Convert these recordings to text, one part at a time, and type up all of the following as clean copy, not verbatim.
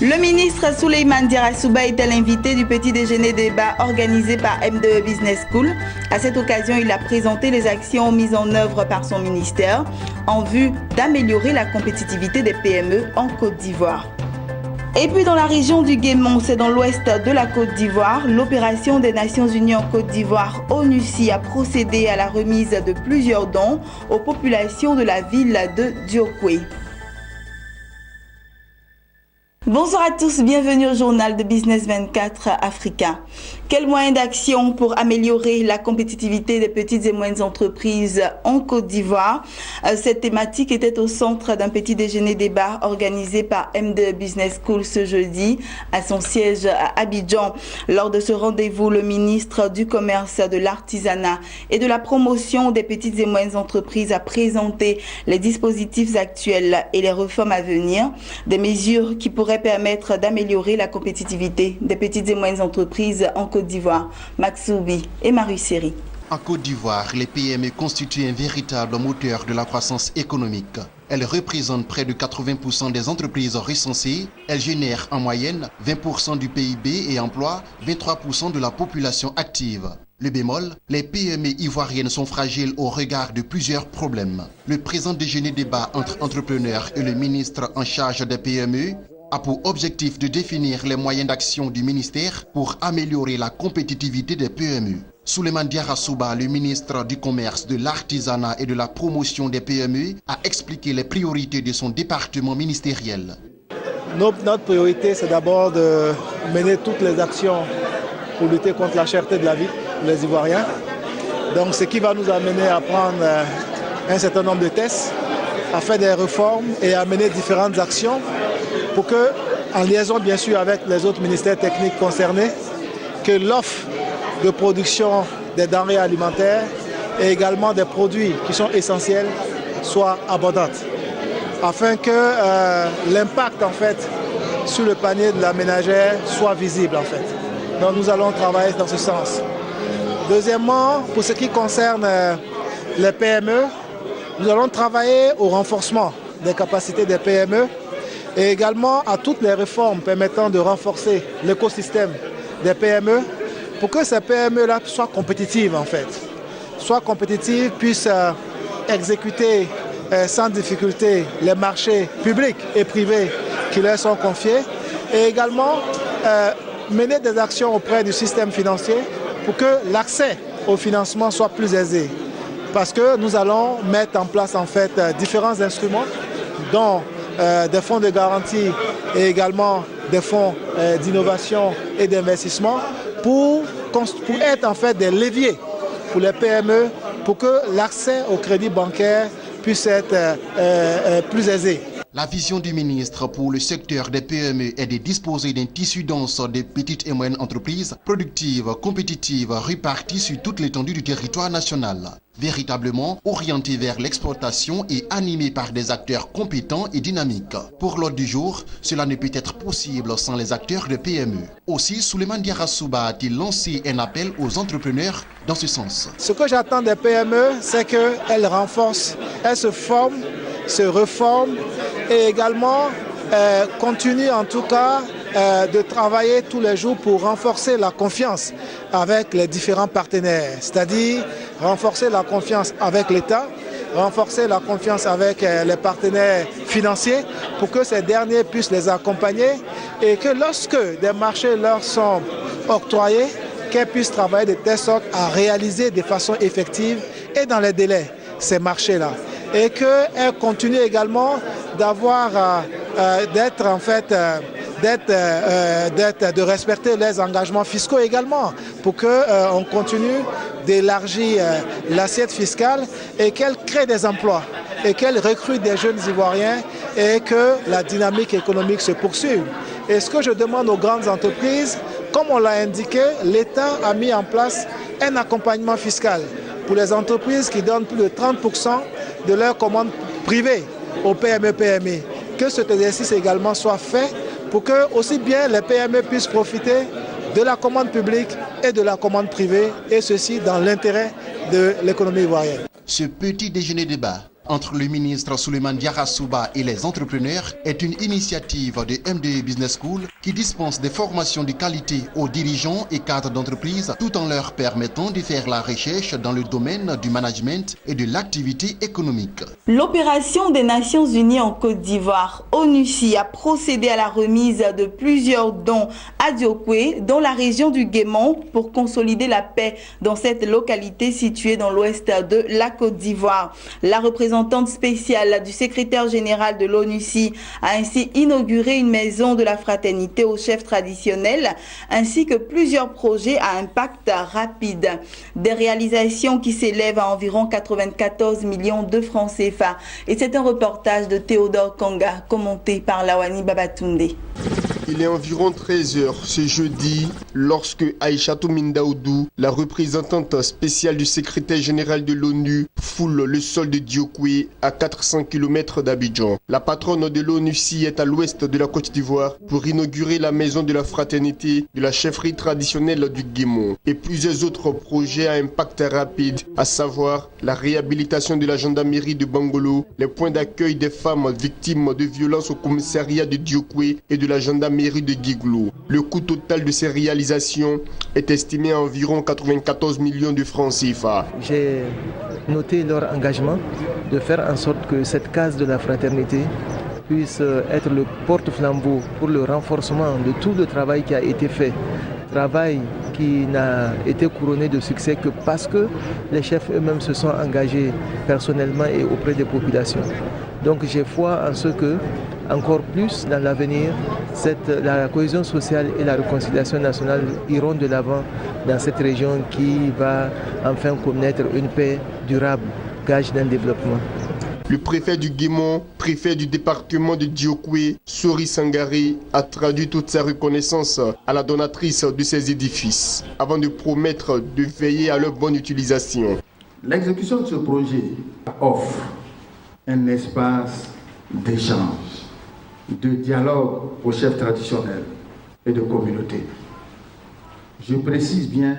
Le ministre Souleymane Diarra-Souba était l'invité du petit déjeuner débat organisé par M2 Business School. À cette occasion, il a présenté les actions mises en œuvre par son ministère en vue d'améliorer la compétitivité des PME en Côte d'Ivoire. Et puis dans la région du Guémon, c'est dans l'ouest de la Côte d'Ivoire, l'opération des Nations Unies en Côte d'Ivoire, ONUCI, a procédé à la remise de plusieurs dons aux populations de la ville de Diokwe. Bonsoir à tous, bienvenue au journal de Business 24 Africa. Quels moyens d'action pour améliorer la compétitivité des petites et moyennes entreprises en Côte d'Ivoire? Cette thématique était au centre d'un petit déjeuner débat organisé par M2 Business School ce jeudi à son siège à Abidjan. Lors de ce rendez-vous, le ministre du Commerce, de l'Artisanat et de la Promotion des petites et moyennes entreprises a présenté les dispositifs actuels et les réformes à venir, des mesures qui pourraient permettre d'améliorer la compétitivité des petites et moyennes entreprises en Côte d'Ivoire. Maxoubi et Marie-Série. En Côte d'Ivoire, les PME constituent un véritable moteur de la croissance économique. Elles représentent près de 80% des entreprises recensées. Elles génèrent en moyenne 20% du PIB et emploient 23% de la population active. Le bémol, les PME ivoiriennes sont fragiles au regard de plusieurs problèmes. Le présent déjeuner débat entre entrepreneurs et le ministre en charge des PME a pour objectif de définir les moyens d'action du ministère pour améliorer la compétitivité des PME. Souleymane Diarra-Souba, le ministre du Commerce, de l'Artisanat et de la Promotion des PME, a expliqué les priorités de son département ministériel. Notre priorité, c'est d'abord de mener toutes les actions pour lutter contre la cherté de la vie pour les Ivoiriens. Donc, ce qui va nous amener à prendre un certain nombre de tests, à faire des réformes et à mener différentes actions pour que, en liaison bien sûr avec les autres ministères techniques concernés, que l'offre de production des denrées alimentaires et également des produits qui sont essentiels soit abondante, afin que l'impact en fait sur le panier de la ménagère soit visible en fait. Donc nous allons travailler dans ce sens. Deuxièmement, pour ce qui concerne les PME, nous allons travailler au renforcement des capacités des PME et également à toutes les réformes permettant de renforcer l'écosystème des PME pour que ces PME-là soient compétitives en fait. Soient compétitives, puissent exécuter sans difficulté les marchés publics et privés qui leur sont confiés et également mener des actions auprès du système financier pour que l'accès au financement soit plus aisé. Parce que nous allons mettre en place en fait différents instruments dont des fonds de garantie et également des fonds d'innovation et d'investissement pour être en fait des leviers pour les PME pour que l'accès au crédit bancaire puisse être plus aisé. La vision du ministre pour le secteur des PME est de disposer d'un tissu dense des petites et moyennes entreprises productives, compétitives, réparties sur toute l'étendue du territoire national. Véritablement orienté vers l'exportation et animé par des acteurs compétents et dynamiques. Pour l'ordre du jour, cela ne peut être possible sans les acteurs de PME. Aussi, Souleymane Diarra-Souba a-t-il lancé un appel aux entrepreneurs dans ce sens. Ce que j'attends des PME, c'est qu'elles renforcent, elles se forment, se reforment et également continuent en tout cas de travailler tous les jours pour renforcer la confiance avec les différents partenaires, c'est-à-dire renforcer la confiance avec l'État, renforcer la confiance avec les partenaires financiers pour que ces derniers puissent les accompagner et que lorsque des marchés leur sont octroyés, qu'elles puissent travailler de telle sorte à réaliser de façon effective et dans les délais ces marchés-là. Et qu'elles continuent également d'avoir, de respecter les engagements fiscaux également, pour qu'on continue d'élargir l'assiette fiscale et qu'elles créent des emplois et qu'elles recrutent des jeunes Ivoiriens et que la dynamique économique se poursuive. Et ce que je demande aux grandes entreprises, comme on l'a indiqué, l'État a mis en place un accompagnement fiscal pour les entreprises qui donnent plus de 30% de leurs commandes privées aux PME-PMI. Que cet exercice également soit fait pour que aussi bien les PME puissent profiter de la commande publique et de la commande privée, et ceci dans l'intérêt de l'économie ivoirienne. Ce petit déjeuner débat entre le ministre Souleymane Diarra-Souba et les entrepreneurs est une initiative de MDE Business School qui dispense des formations de qualité aux dirigeants et cadres d'entreprise tout en leur permettant de faire la recherche dans le domaine du management et de l'activité économique. L'opération des Nations Unies en Côte d'Ivoire, ONUCI, a procédé à la remise de plusieurs dons à Diokwe, dans la région du Guémon, pour consolider la paix dans cette localité située dans l'ouest de la Côte d'Ivoire. La représentante spéciale du secrétaire général de l'ONUCI a ainsi inauguré une maison de la fraternité aux chefs traditionnels, ainsi que plusieurs projets à impact rapide. Des réalisations qui s'élèvent à environ 94 millions de francs CFA. Et c'est un reportage de Théodore Kanga, commenté par Lawani Babatunde. Il est environ 13h ce jeudi lorsque Aïchatou Mindaoudou, la représentante spéciale du secrétaire général de l'ONU, foule le sol de Diokwe à 400 km d'Abidjan. La patronne de l'ONUCI est à l'ouest de la Côte d'Ivoire pour inaugurer la maison de la fraternité de la chefferie traditionnelle du Guémon et plusieurs autres projets à impact rapide, à savoir la réhabilitation de la gendarmerie de Bangolo, les points d'accueil des femmes victimes de violences au commissariat de Diokwe et de la gendarmerie de Guiglou. Le coût total de ces réalisations est estimé à environ 94 millions de francs CFA. J'ai noté leur engagement de faire en sorte que cette case de la fraternité puisse être le porte-flambeau pour le renforcement de tout le travail qui a été fait. Travail qui n'a été couronné de succès que parce que les chefs eux-mêmes se sont engagés personnellement et auprès des populations. Donc j'ai foi en ce que, encore plus dans l'avenir, la cohésion sociale et la réconciliation nationale iront de l'avant dans cette région qui va enfin connaître une paix durable, gage d'un développement. Le préfet du Guémon, préfet du département de Diokwe, Sori Sangare, a traduit toute sa reconnaissance à la donatrice de ces édifices, avant de promettre de veiller à leur bonne utilisation. L'exécution de ce projet offre un espace d'échange, de dialogue aux chefs traditionnels et de communautés. Je précise bien,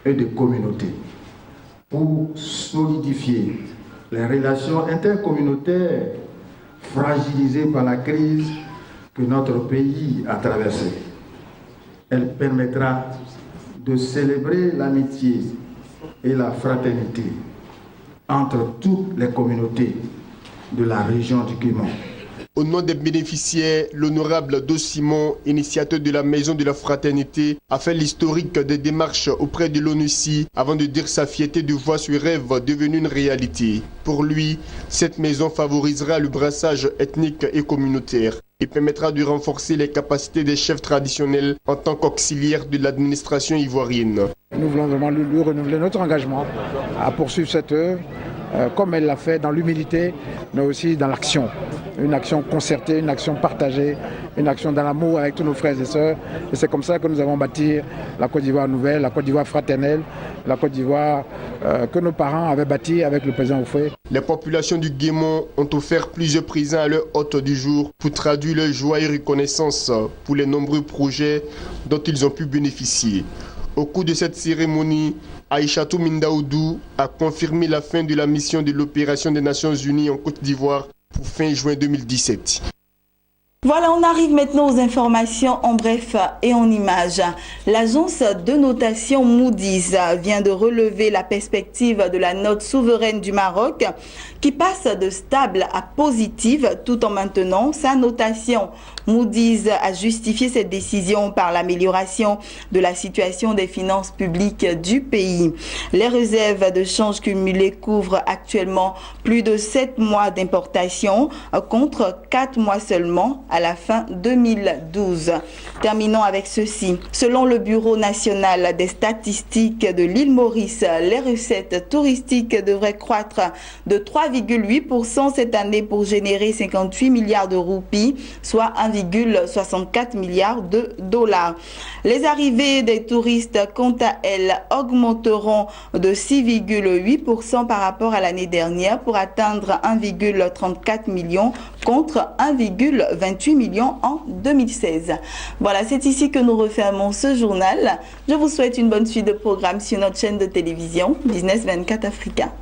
et de communautés, pour solidifier les relations intercommunautaires fragilisées par la crise que notre pays a traversée. Elle permettra de célébrer l'amitié et la fraternité entre toutes les communautés de la région du Guémon. Au nom des bénéficiaires, l'honorable Do Simon, initiateur de la Maison de la Fraternité, a fait l'historique des démarches auprès de l'ONUCI avant de dire sa fierté de voir ce rêve devenu une réalité. Pour lui, cette maison favorisera le brassage ethnique et communautaire et permettra de renforcer les capacités des chefs traditionnels en tant qu'auxiliaires de l'administration ivoirienne. Nous voulons vraiment lui renouveler notre engagement à poursuivre cette œuvre comme elle l'a fait dans l'humilité, mais aussi dans l'action. Une action concertée, une action partagée, une action dans l'amour avec tous nos frères et sœurs. Et c'est comme ça que nous avons bâti la Côte d'Ivoire nouvelle, la Côte d'Ivoire fraternelle, la Côte d'Ivoire que nos parents avaient bâtie avec le président Oufoué. Les populations du Guémon ont offert plusieurs présents à leur hôte du jour pour traduire leur joie et reconnaissance pour les nombreux projets dont ils ont pu bénéficier. Au cours de cette cérémonie, Aïchatou Mindaoudou a confirmé la fin de la mission de l'opération des Nations Unies en Côte d'Ivoire pour fin juin 2017. Voilà, on arrive maintenant aux informations en bref et en images. L'agence de notation Moody's vient de relever la perspective de la note souveraine du Maroc qui passe de stable à positive tout en maintenant sa notation. Moody's a justifié cette décision par l'amélioration de la situation des finances publiques du pays. Les réserves de change cumulées couvrent actuellement plus de 7 mois d'importation contre 4 mois seulement à la fin 2012. Terminons avec ceci. Selon le Bureau national des statistiques de l'île Maurice, les recettes touristiques devraient croître de 3,8% cette année pour générer 58 milliards de roupies, soit 1,64 milliard de dollars. Les arrivées des touristes, quant à elles, augmenteront de 6,8% par rapport à l'année dernière pour atteindre 1,34 million contre 1,28 million en 2016. Voilà, c'est ici que nous refermons ce journal. Je vous souhaite une bonne suite de programmes sur notre chaîne de télévision Business 24 Africa.